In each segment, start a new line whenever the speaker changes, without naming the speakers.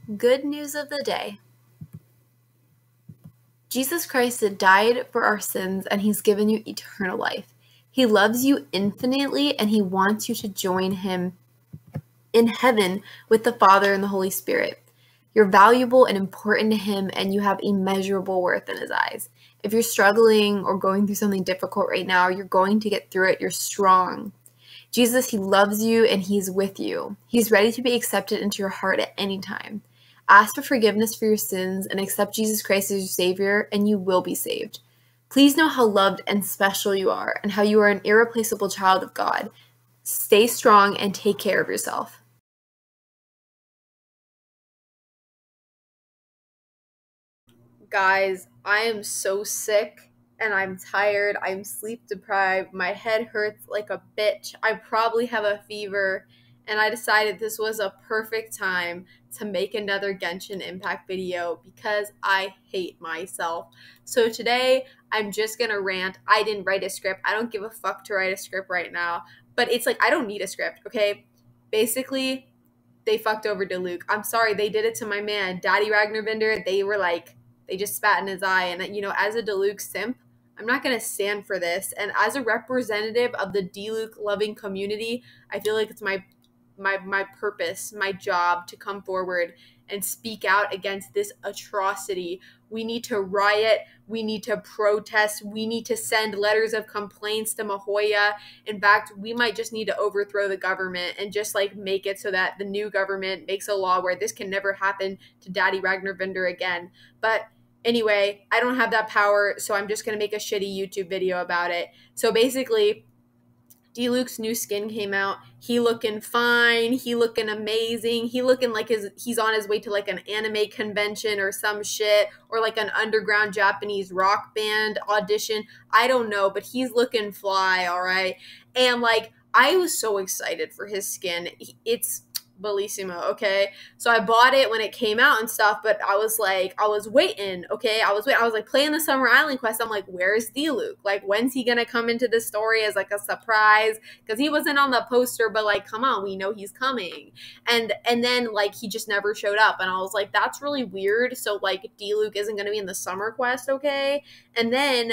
Good news of the day. Jesus Christ died for our sins and he's given you eternal life. He loves you infinitely and he wants you to join him in heaven with the Father and the Holy Spirit. You're valuable and important to him and you have immeasurable worth in his eyes. If you're struggling or going through something difficult right now, you're going to get through it. You're strong. Jesus, he loves you and he's with you. He's ready to be accepted into your heart at any time. Ask for forgiveness for your sins and accept Jesus Christ as your Savior, and you will be saved. Please know how loved and special you are and how you are an irreplaceable child of God. Stay strong and take care of yourself. Guys, I am so sick and I'm tired. I'm sleep deprived. My head hurts like a bitch. I probably have a fever, and I decided this was a perfect time to make another Genshin Impact video because I hate myself. So today, I'm just gonna rant. I didn't write a script. I don't give a fuck to write a script right now, but it's like I don't need a script, okay? Basically, they fucked over Diluc. I'm sorry, they did it to my man, Daddy Ragnarvinder. They just spat in his eye. And, as a Diluc simp, I'm not going to stand for this. And as a representative of the Diluc loving community, I feel like it's my purpose, my job to come forward and speak out against this atrocity. We need to riot. We need to protest. We need to send letters of complaints to Mahoya. In fact, we might just need to overthrow the government and just make it so that the new government makes a law where this can never happen to Daddy Ragnarvinder again. But anyway, I don't have that power, so I'm just going to make a shitty YouTube video about it. So basically, Diluc's new skin came out. He looking fine. He looking amazing. He looking like he's on his way to an anime convention or some shit, or an underground Japanese rock band audition. I don't know, but he's looking fly, all right? And I was so excited for his skin. It's bellissimo, okay? So I bought it when it came out and stuff, but I was waiting, okay? I was playing the Summer Island quest. I'm like, where's Diluc? When's he gonna come into the story as a surprise? Because he wasn't on the poster, but come on, we know he's coming. And then he just never showed up, and I was like, that's really weird. So Diluc isn't gonna be in the summer quest, okay? And then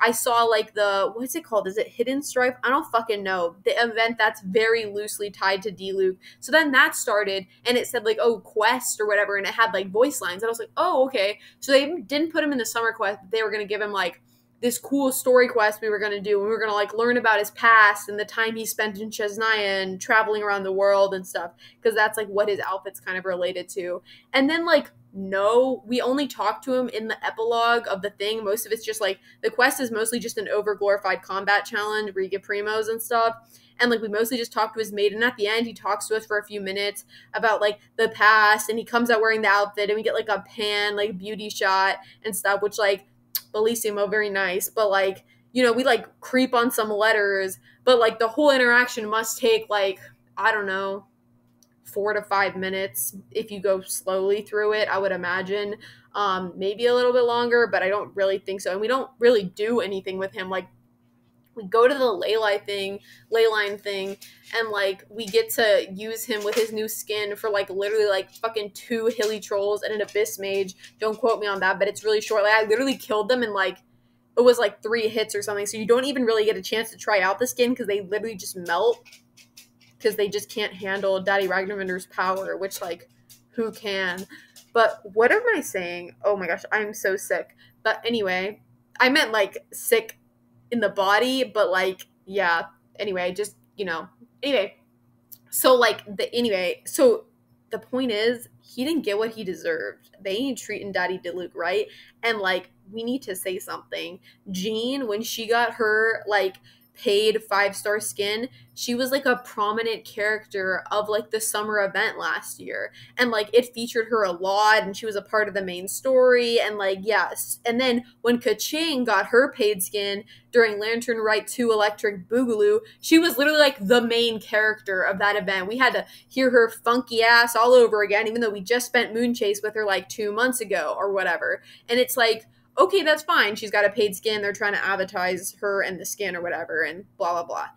I saw what's it called? Is it Hidden Strife? I don't fucking know. The event that's very loosely tied to Diluc. So then that started, and it said oh, quest or whatever, and it had voice lines, and I was like, oh, okay. So they didn't put him in the summer quest, but they were gonna give him this cool story quest we were gonna do, and we were gonna learn about his past and the time he spent in Chesnaya and traveling around the world and stuff, because that's what his outfit's kind of related to. And then no, we only talk to him in the epilogue of the thing. Most of it's just the quest is mostly just an over glorified combat challenge where you get primos and stuff. And we mostly just talk to his maid, and at the end he talks to us for a few minutes about the past, and he comes out wearing the outfit, and we get a pan beauty shot and stuff, which bellissimo, very nice. But we creep on some letters, but the whole interaction must take I don't know, 4 to 5 minutes if you go slowly through it, I would imagine. Maybe a little bit longer, but I don't really think so. And we don't really do anything with him. We go to the ley line thing, and we get to use him with his new skin for literally fucking 2 hilly trolls and an abyss mage. Don't quote me on that, but it's really short. I literally killed them in it was 3 hits or something. So you don't even really get a chance to try out the skin because they literally just melt, because they just can't handle Daddy Ragnarvinder's power, which who can? But what am I saying? Oh my gosh, I'm so sick. But anyway, I meant sick in the body, but yeah. Anyway, just anyway. So so the point is, he didn't get what he deserved. They ain't treating Daddy Diluc right, and we need to say something. Jean, when she got her paid 5-star skin, she was a prominent character of the summer event last year, and it featured her a lot, and she was a part of the main story, and yes. And then when Kaching got her paid skin during Lantern Rite 2 Electric Boogaloo, she was literally the main character of that event. We had to hear her funky ass all over again, even though we just spent Moon Chase with her 2 months ago or whatever. And it's okay, that's fine. She's got a paid skin. They're trying to advertise her and the skin or whatever, and blah, blah, blah.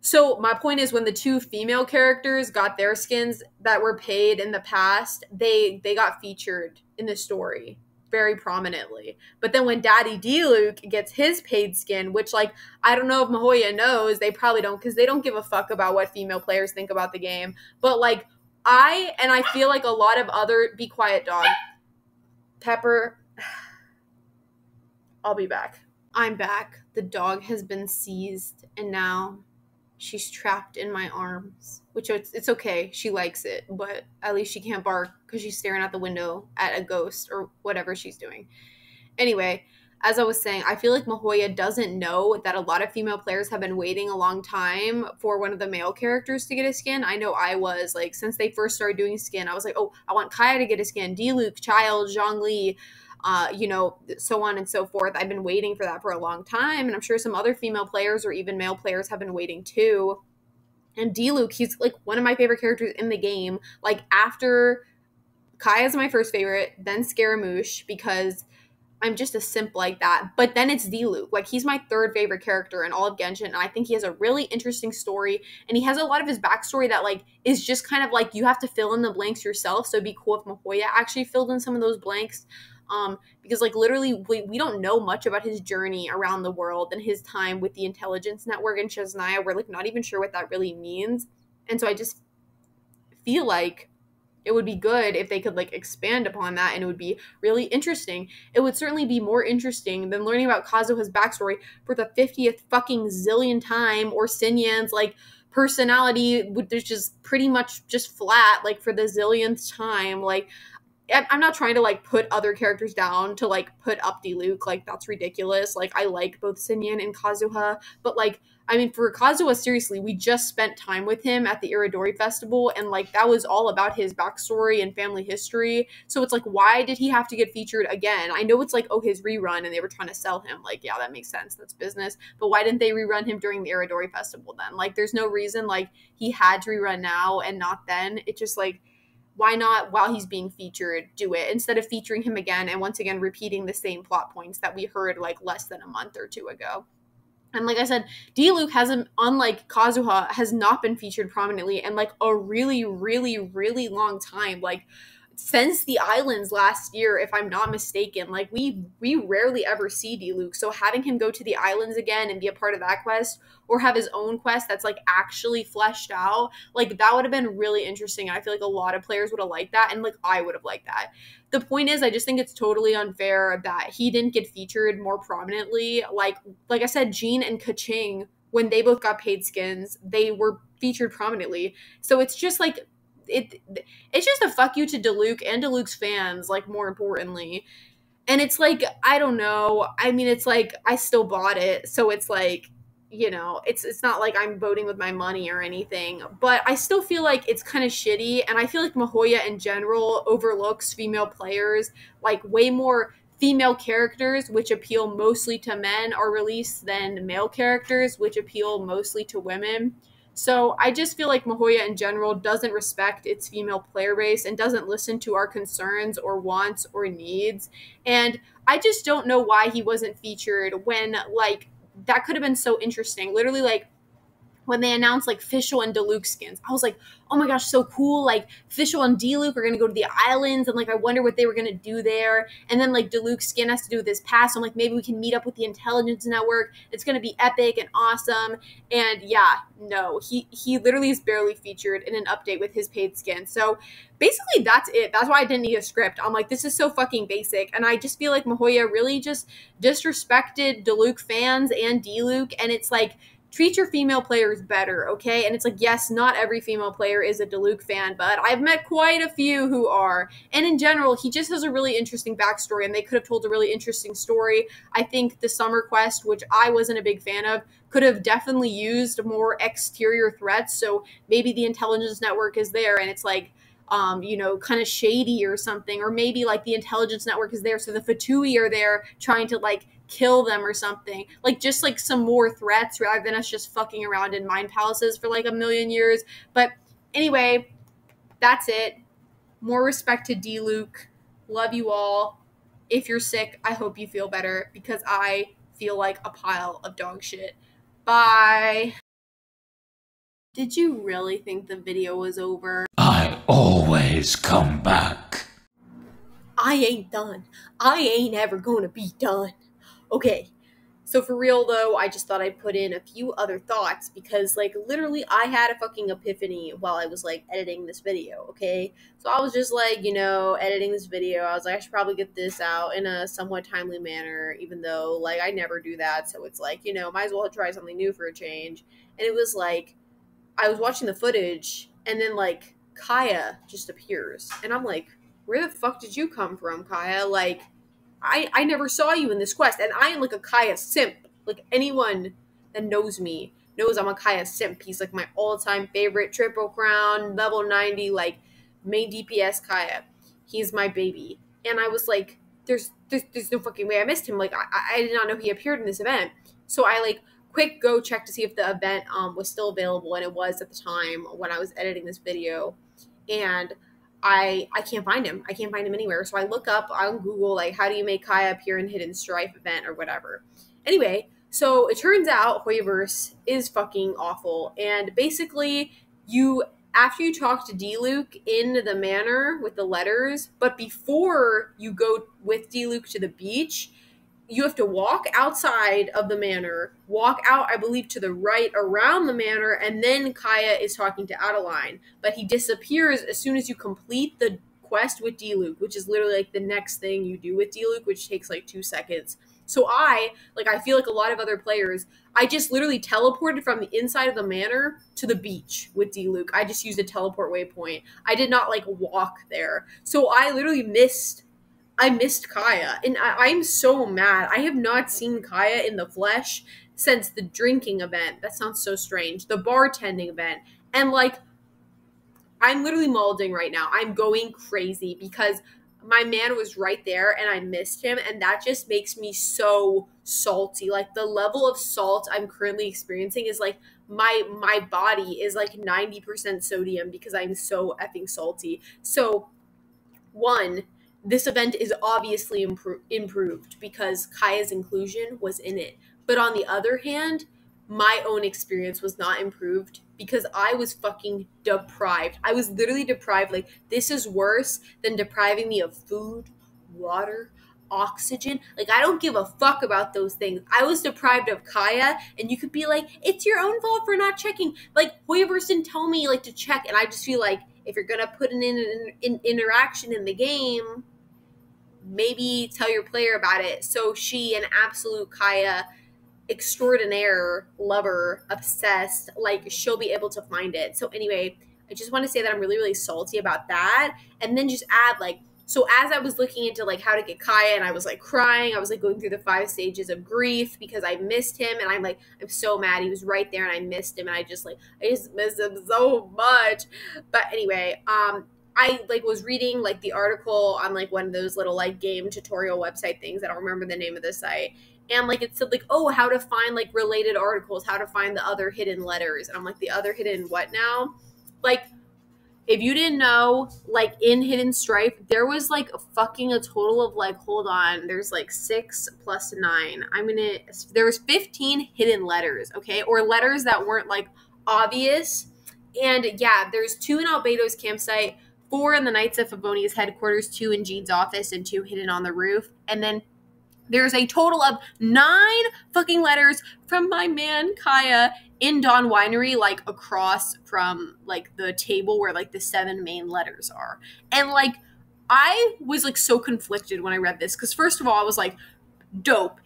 So my point is, when the two female characters got their skins that were paid in the past, they got featured in the story very prominently. But then when Daddy Diluc gets his paid skin, which, like, I don't know if Mihoyo knows, they probably don't, because they don't give a fuck about what female players think about the game. But like, I feel like a lot of other, be quiet, dog. Pepper, I'll be back. I'm back. The dog has been seized, and now she's trapped in my arms, which it's okay. She likes it, but at least she can't bark because she's staring out the window at a ghost or whatever she's doing. Anyway, as I was saying, I feel like Mihoyo doesn't know that a lot of female players have been waiting a long time for one of the male characters to get a skin. I know I was, like, since they first started doing skin, I was like, oh, I want Kaeya to get a skin, Diluc, Child, Zhongli, you know, so on and so forth. I've been waiting for that for a long time, and I'm sure some other female players or even male players have been waiting too. And Diluc, he's like one of my favorite characters in the game. Like, after Kaeya's my first favorite, then Scaramouche, because I'm just a simp like that. But then it's Diluc. Like, he's my third favorite character in all of Genshin, and I think he has a really interesting story, and he has a lot of his backstory that, like, is just kind of like you have to fill in the blanks yourself. So it'd be cool if Mihoyo actually filled in some of those blanks. Because, like, literally we don't know much about his journey around the world and his time with the intelligence network in Chesnaya. We're, like, not even sure what that really means. And so I just feel like it would be good if they could, like, expand upon that, and it would be really interesting. It would certainly be more interesting than learning about Kazuha's backstory for the 50th fucking zillion time, or Sinyan's, like, personality, which is just pretty much just flat, like, for the zillionth time. Like, I'm not trying to, like, put other characters down to, like, put up Diluc. Like, that's ridiculous. Like, I like both Sinyan and Kazuha, but, like, I mean, for Kazuha, seriously, we just spent time with him at the Iridori Festival, and, like, that was all about his backstory and family history. So it's like, why did he have to get featured again? I know it's like, oh, his rerun, and they were trying to sell him. Like, yeah, that makes sense. That's business. But why didn't they rerun him during the Iridori Festival then? Like, there's no reason, like, he had to rerun now and not then. It just, like, why not, while he's being featured, do it instead of featuring him again and once again repeating the same plot points that we heard, like, less than a month or two ago. And like I said, Diluc hasn't, unlike Kazuha, has not been featured prominently in, like, a really, really, really long time. Like, since the islands last year, if I'm not mistaken. Like, we rarely ever see Diluc. So having him go to the islands again and be a part of that quest, or have his own quest that's, like, actually fleshed out, like, that would have been really interesting. I feel like a lot of players would have liked that, and, like, I would have liked that. The point is, I just think it's totally unfair that he didn't get featured more prominently. Like I said, Jean and Kaching, when they both got paid skins, they were featured prominently. So it's just like, it's just a fuck you to Diluc and Diluc's fans, like, more importantly. And it's like, I don't know. I mean, it's like, I still bought it, so it's like, you know, it's not like I'm voting with my money or anything, but I still feel like it's kind of shitty, and I feel like Mihoyo in general overlooks female players. Like, way more female characters, which appeal mostly to men, are released than male characters, which appeal mostly to women. So I just feel like Mihoyo in general doesn't respect its female player base and doesn't listen to our concerns or wants or needs. And I just don't know why he wasn't featured when, like, that could have been so interesting. Literally, like, when they announced, like, Fischl and Diluc skins, I was like, oh my gosh, so cool. Like, Fischl and Diluc are going to go to the islands, and, like, I wonder what they were going to do there. And then, like, Diluc's skin has to do with his past. So I'm like, maybe we can meet up with the intelligence network. It's going to be epic and awesome. And yeah, no, he literally is barely featured in an update with his paid skin. So basically that's it. That's why I didn't need a script. I'm like, this is so fucking basic. And I just feel like Mihoyo really just disrespected Diluc fans and Diluc. And it's like, treat your female players better, okay? And it's like, yes, not every female player is a Diluc fan, but I've met quite a few who are. And in general, he just has a really interesting backstory, and they could have told a really interesting story. I think the summer quest, which I wasn't a big fan of, could have definitely used more exterior threats. So maybe the intelligence network is there, and it's like, you know, kind of shady or something. Or maybe, like, the intelligence network is there, so the Fatui are there trying to, like, kill them or something. Like, just, like, some more threats rather than us just fucking around in mind palaces for, like, a million years. But anyway, that's it. More respect to Diluc. Love you all. If you're sick, I hope you feel better, because I feel like a pile of dog shit. Bye. Did you really think the video was over?
I always come back.
I ain't done. I ain't ever gonna be done. Okay, so for real though, I just thought I'd put in a few other thoughts because, like, literally I had a fucking epiphany while I was, like, editing this video, okay? So I was just, like, editing this video. I was like, I should probably get this out in a somewhat timely manner, even though, like, I never do that. So it's like, might as well try something new for a change. And it was like, I was watching the footage, and then, like, Kaeya just appears. And I'm like, where the fuck did you come from, Kaeya? Like, I never saw you in this quest. And I am, like, a Kaeya simp. Like, anyone that knows me knows I'm a Kaeya simp. He's, like, my all-time favorite Triple Crown, level 90, like, main DPS Kaeya. He's my baby. And I was like, there's no fucking way I missed him. Like, I did not know he appeared in this event. So I, like, quick go check to see if the event was still available, and it was at the time when I was editing this video. And I can't find him. I can't find him anywhere. So I look up on Google, like, how do you make Kaeya appear in hidden Strife event or whatever. Anyway, so it turns out Hoyoverse is fucking awful. And basically, after you talk to Diluc in the manor with the letters, but before you go with Diluc to the beach, you have to walk outside of the manor, walk out, I believe, to the right around the manor, and then Kaeya is talking to Adeline. But he disappears as soon as you complete the quest with Diluc, which is literally, like, the next thing you do with Diluc, which takes, like, 2 seconds. So I feel like a lot of other players, I just literally teleported from the inside of the manor to the beach with Diluc. I just used a teleport waypoint. I did not, like, walk there. So I literally missed Kaeya, and I'm so mad. I have not seen Kaeya in the flesh since the drinking event. That sounds so strange. The bartending event. And, like, I'm literally molding right now. I'm going crazy because my man was right there and I missed him, and that just makes me so salty. Like, the level of salt I'm currently experiencing is, like, my body is, like, 90% sodium because I'm so effing salty. So, one, this event is obviously improved because Kaeya's inclusion was in it. But on the other hand, my own experience was not improved because I was fucking deprived. I was literally deprived. Like, this is worse than depriving me of food, water, oxygen. Like, I don't give a fuck about those things. I was deprived of Kaeya, and you could be like, it's your own fault for not checking. Like, Hoyoverse didn't tell me, like, to check, and I just feel like if you're gonna put an interaction in the game, maybe tell your player about it. So she, an absolute Kaeya extraordinaire lover, obsessed, like, she'll be able to find it. So anyway, I just want to say that I'm really, really salty about that. And then just add, like, so as I was looking into, like, how to get Kaeya, and I was, like, crying, I was, like, going through the 5 stages of grief because I missed him, and I'm so mad. He was right there and I missed him, and I just miss him so much. But anyway, I, like, was reading, like, the article on, like, one of those little, like, game tutorial website things. I don't remember the name of the site. And, like, it said, like, oh, how to find, like, related articles, how to find the other hidden letters. And I'm like, the other hidden what now? Like, if you didn't know, like, in Hidden Strife, there was, like, a total of, like, hold on, there's, like, 6 plus 9. There was 15 hidden letters, okay? Or letters that weren't, like, obvious. And, yeah, there's 2 in Albedo's campsite, 4 in the Knights of Favonia's headquarters, 2 in Jean's office, and 2 hidden on the roof. And then there's a total of 9 fucking letters from my man Kaeya in Dawn Winery, like, across from, like, the table where, like, the 7 main letters are. And, like, I was, like, so conflicted when I read this, because first of all, I was like, dope,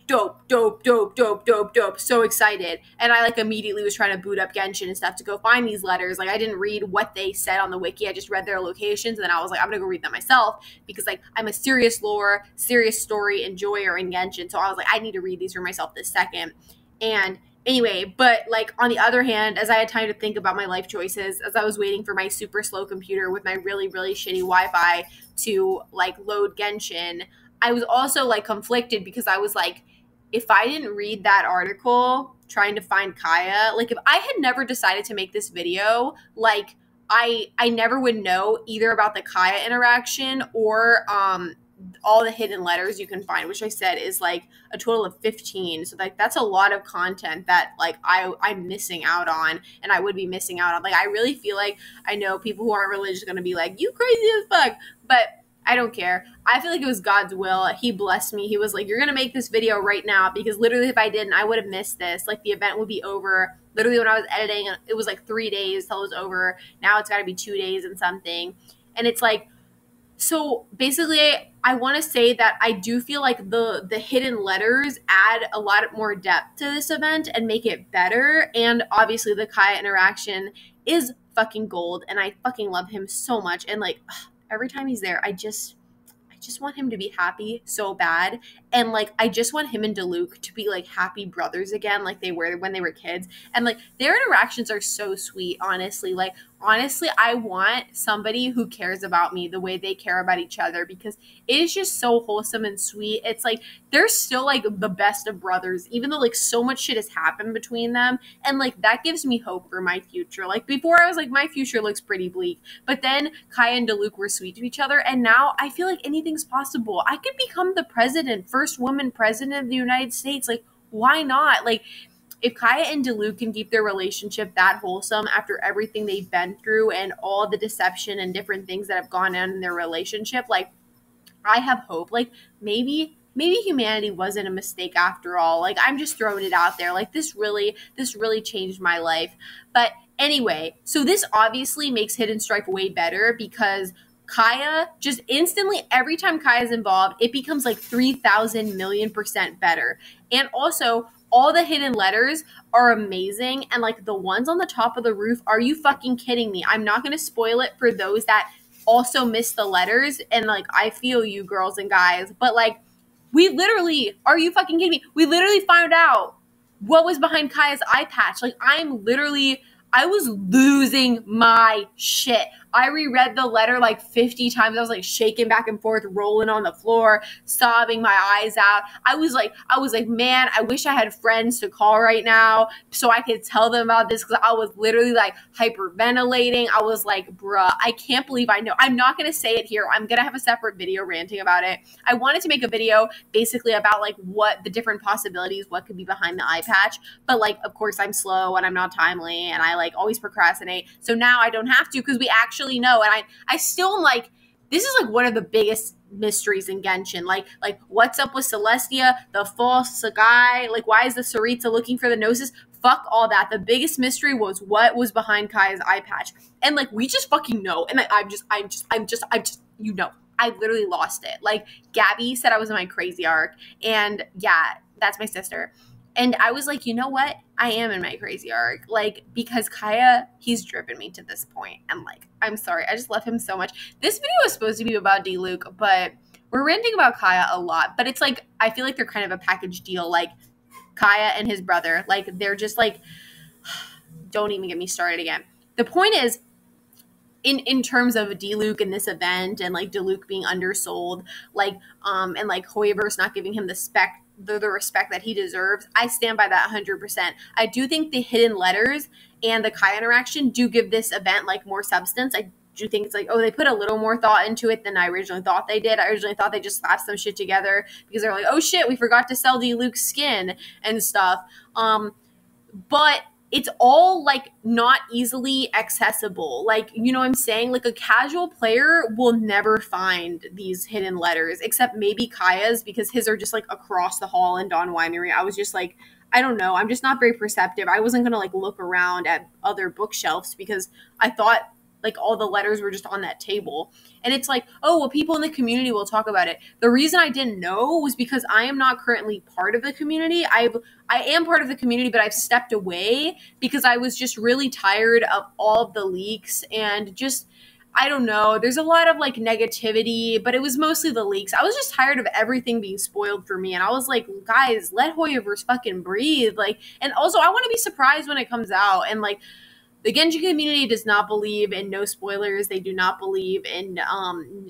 so excited. And I, like, immediately was trying to boot up Genshin and stuff to go find these letters. Like, I didn't read what they said on the wiki. I just read their locations, and then I was like, I'm gonna go read them myself because, like, I'm a serious lore, serious story enjoyer in Genshin. So I was like, I need to read these for myself this second. And anyway, but, like, on the other hand, as I had time to think about my life choices, as I was waiting for my super slow computer with my really, really shitty Wi-Fi to, like, load Genshin, I was also, like, conflicted because I was like, if I didn't read that article trying to find Kaeya, like, if I had never decided to make this video, like, I never would know either about the Kaeya interaction or all the hidden letters you can find, which I said is like a total of 15. So like that's a lot of content that like I'm missing out on, and I would be missing out on. Like I really feel like, I know people who aren't religious are gonna be like, you crazy as fuck, but I don't care. I feel like it was God's will. He blessed me. He was like, you're gonna make this video right now, because literally if I didn't, I would have missed this. Like the event would be over. Literally when I was editing, it was like 3 days till it was over. Now it's gotta be 2 days and something. And it's like, so basically, I want to say that I do feel like the hidden letters add a lot more depth to this event and make it better. And obviously, the Kaeya interaction is fucking gold, and I fucking love him so much. And like every time he's there, I just want him to be happy so bad. And like I just want him and Diluc to be like happy brothers again, like they were when they were kids. And like their interactions are so sweet, honestly. Like honestly, I want somebody who cares about me the way they care about each other, because it is just so wholesome and sweet. It's like they're still like the best of brothers, even though like so much shit has happened between them. And like that gives me hope for my future. Like before I was like, my future looks pretty bleak, but then Kaeya and Diluc were sweet to each other, and now I feel like anything's possible. I could become the president, first woman president of the United States. Like why not? Like if Kaeya and Diluc can keep their relationship that wholesome after everything they've been through and all the deception and different things that have gone on in their relationship, like I have hope. Like maybe humanity wasn't a mistake after all. Like I'm just throwing it out there. Like this really changed my life. But anyway, so this obviously makes Hidden Strife way better, because Kaeya just instantly, every time Kaeya is involved, it becomes like 3,000 million% better. And also, all the hidden letters are amazing. And like the ones on the top of the roof, are you fucking kidding me? I'm not going to spoil it for those that also miss the letters. And like, I feel you girls and guys, but like, we literally, are you fucking kidding me? We literally found out what was behind Kaeya's eye patch. Like I was losing my shit. I reread the letter like 50 times. I was like shaking back and forth, rolling on the floor, sobbing my eyes out. I was like, man, I wish I had friends to call right now so I could tell them about this, because I was literally like hyperventilating. I was like, bruh, I can't believe I know. I'm not going to say it here. I'm going to have a separate video ranting about it. I wanted to make a video basically about like what the different possibilities, what could be behind the eye patch. But like, of course, I'm slow and I'm not timely, and I like always procrastinate. So now I don't have to, because we actually know. And I still am like, this is like one of the biggest mysteries in Genshin. Like what's up with Celestia, the false guy? Like why is the Sarita looking for the Gnosis? Fuck all that. The biggest mystery was what was behind Kaeya's eye patch. And like we just fucking know. And I'm just you know, I literally lost it. Like Gabby said I was in my crazy arc, and yeah, that's my sister. And I was like, you know what? I am in my crazy arc. Like, because Kaeya, he's driven me to this point. And like, I'm sorry. I just love him so much. This video was supposed to be about Diluc, but we're ranting about Kaeya a lot. But it's like, I feel like they're kind of a package deal. Like, Kaeya and his brother. Like, they're just like, don't even get me started again. The point is, in terms of Diluc and this event, and like Diluc being undersold, like and like Hoyoverse not giving him the respect that he deserves, I stand by that 100%. I do think the hidden letters and the Kaeya interaction do give this event like more substance. I do think it's like, oh, they put a little more thought into it than I originally thought they did. I originally thought they just slapped some shit together because they're like, oh shit, we forgot to sell Diluc's skin and stuff. But it's all like not easily accessible. Like, you know what I'm saying? Like a casual player will never find these hidden letters, except maybe Kaeya's, because his are just like across the hall in Dawn Winery. I was just like, I don't know. I'm just not very perceptive. I wasn't going to like look around at other bookshelves because I thought like all the letters were just on that table. And it's like, oh, well, people in the community will talk about it. The reason I didn't know was because I am not currently part of the community. I am part of the community, but I've stepped away because I was just really tired of all of the leaks and just, I don't know. There's a lot of like negativity, but it was mostly the leaks. I was just tired of everything being spoiled for me. And I was like, guys, let Hoyoverse fucking breathe. Like, and also I want to be surprised when it comes out. And like, the Genshin community does not believe in no spoilers. They do not believe in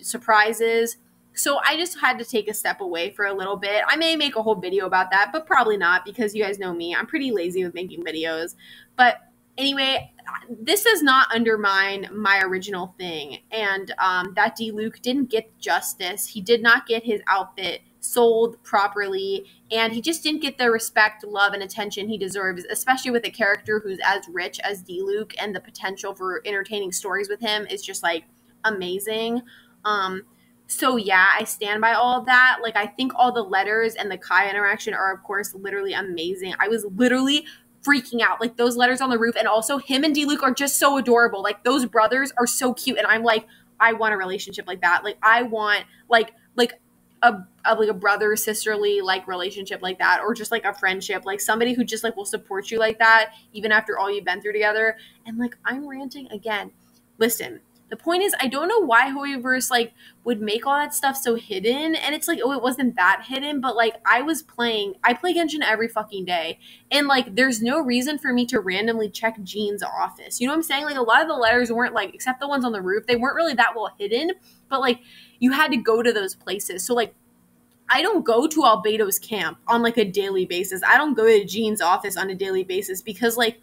surprises. So I just had to take a step away for a little bit. I may make a whole video about that, but probably not, because you guys know me. I'm pretty lazy with making videos. But Anyway, this does not undermine my original thing, and that Diluc didn't get justice. He did not get his outfit sold properly, and he just didn't get the respect, love, and attention he deserves, especially with a character who's as rich as Diluc, and the potential for entertaining stories with him is just like amazing. Um, so yeah, I stand by all of that. Like, I think all the letters and the Kaeya interaction are, of course, literally amazing. I was literally freaking out. Like, those letters on the roof, and also him and Diluc are just so adorable. Like, those brothers are so cute, and I'm like, I want a relationship like that. Like, I want like a brother sisterly like relationship like that, or just like a friendship, like somebody who just like will support you like that even after all you've been through together. And like, I'm ranting again. Listen, the point is, I don't know why Hoyoverse like would make all that stuff so hidden, and it's like, oh, it wasn't that hidden, but like, I play Genshin every fucking day, and like, there's no reason for me to randomly check Jean's office. You know what I'm saying? Like, a lot of the letters weren't like, except the ones on the roof, they weren't really that well hidden, but like, you had to go to those places. So like, I don't go to Albedo's camp on like a daily basis. I don't go to Jean's office on a daily basis, because like,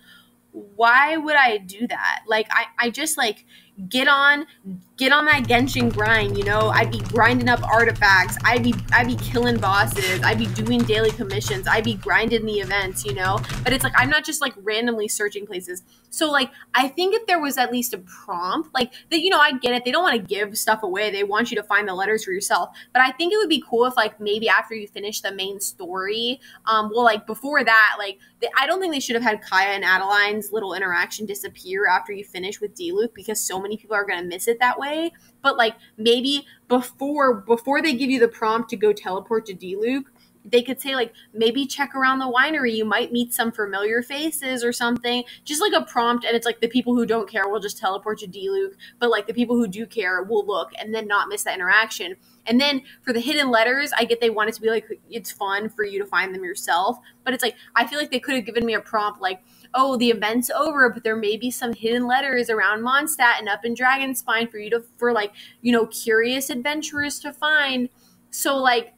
why would I do that? Like, I just like get on that Genshin grind, you know? I'd be grinding up artifacts. I'd be killing bosses. I'd be doing daily commissions. I'd be grinding the events, you know? But it's like, I'm not just like randomly searching places. So like, I think if there was at least a prompt, like that, you know, I get it. They don't want to give stuff away. They want you to find the letters for yourself. But I think it would be cool if like maybe after you finish the main story, well, like before that, like I don't think they should have had Kaeya and Adeline's little interaction disappear after you finish with Diluc, because so many people are going to miss it that way. But like, maybe before they give you the prompt to go teleport to Diluc, they could say like, maybe check around the winery, you might meet some familiar faces or something, just like a prompt. And it's like, the people who don't care will just teleport to Diluc, but like the people who do care will look and then not miss that interaction. And then for the hidden letters, I get they want it to be like, it's fun for you to find them yourself, but it's like, I feel like they could have given me a prompt like, oh, the event's over, but there may be some hidden letters around Mondstadt and up in Dragonspine for like, you know, curious adventurers to find. So like,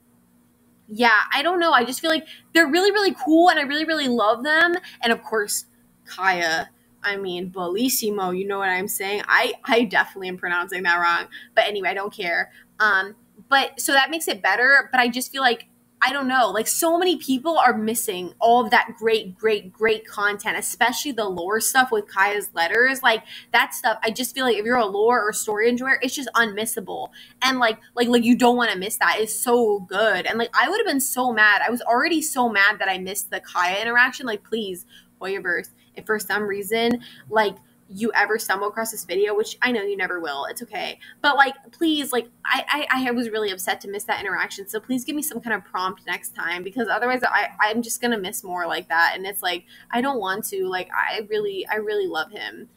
yeah, I don't know. I just feel like they're really, really cool, and I really, really love them. And of course, Kaeya, I mean, bellissimo, you know what I'm saying? I definitely am pronouncing that wrong. But anyway, I don't care. But so that makes it better. But I just feel like, I don't know, like so many people are missing all of that great, great, great content, especially the lore stuff with Kaeya's letters. Like, that stuff, I just feel like if you're a lore or story enjoyer, it's just unmissable. And like you don't want to miss that. It's so good. And like, I would have been so mad. I was already so mad that I missed the Kaeya interaction. Like, please, Hoyoverse, if for some reason, like, you ever stumble across this video, which I know you never will, it's okay, but like, please, like, I was really upset to miss that interaction, so please give me some kind of prompt next time, because otherwise I'm just gonna miss more like that. And it's like, I don't want to, like, I really love him.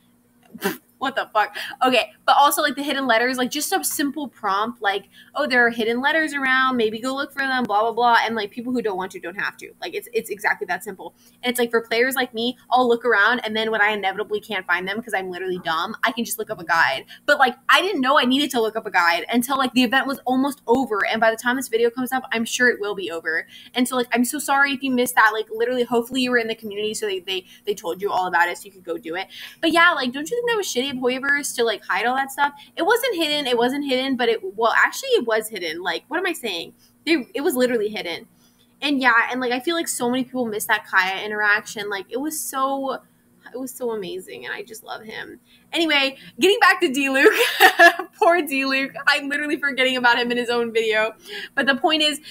What the fuck? Okay, but also like the hidden letters, like just a simple prompt like, oh, there are hidden letters around, maybe go look for them, blah blah blah. And like, people who don't want to don't have to. Like, it's exactly that simple. And it's like, for players like me, I'll look around, and then when I inevitably can't find them because I'm literally dumb, I can just look up a guide. But like, I didn't know I needed to look up a guide until like the event was almost over, and by the time this video comes up, I'm sure it will be over. And so like, I'm so sorry if you missed that. Like, literally, hopefully you were in the community, so they told you all about it so you could go do it. But yeah, like, don't you think that was shitty of Hoyoverse to like hide all that stuff? It wasn't hidden, but actually it was hidden. Like, what am I saying? It was literally hidden. And yeah, and like, I feel like so many people missed that Kaeya interaction. Like, it was so amazing, and I just love him. Anyway, getting back to Diluc. Poor Diluc. I'm literally forgetting about him in his own video. But the point is,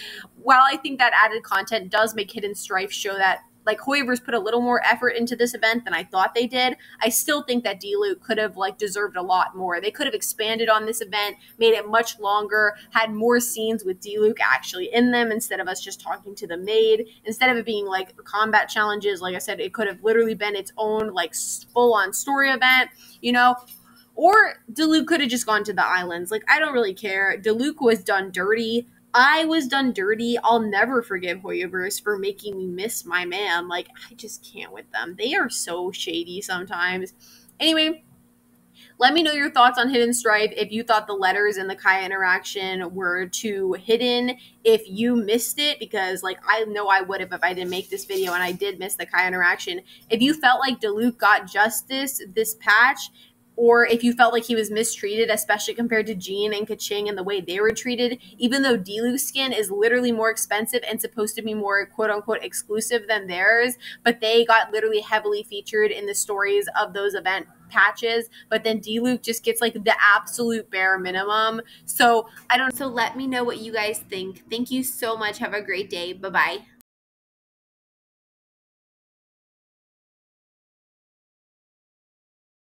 while I think that added content does make Hidden Strife show that like Hoyoverse put a little more effort into this event than I thought they did, I still think that Diluc could have like deserved a lot more. They could have expanded on this event, made it much longer, had more scenes with Diluc actually in them, instead of us just talking to the maid. Instead of it being like combat challenges, like I said, it could have literally been its own like full-on story event, you know? Or Diluc could have just gone to the islands. Like, I don't really care. Diluc was done dirty. I was done dirty. I'll never forgive Hoyoverse for making me miss my man. Like, I just can't with them. They are so shady sometimes. Anyway, Let me know your thoughts on Hidden Strife. If you thought the letters and the Kaeya interaction were too hidden, if you missed it, because like I know I would have if I didn't make this video and I did miss the Kaeya interaction. If you felt like Diluc got justice this patch, or if you felt like he was mistreated, especially compared to Jean and Kaching and the way they were treated, even though Diluc's skin is literally more expensive and supposed to be more quote-unquote exclusive than theirs, but they got literally heavily featured in the stories of those event patches, but then Diluc just gets like the absolute bare minimum. So I don't. So let me know what you guys think. Thank you so much. Have a great day. Bye-bye.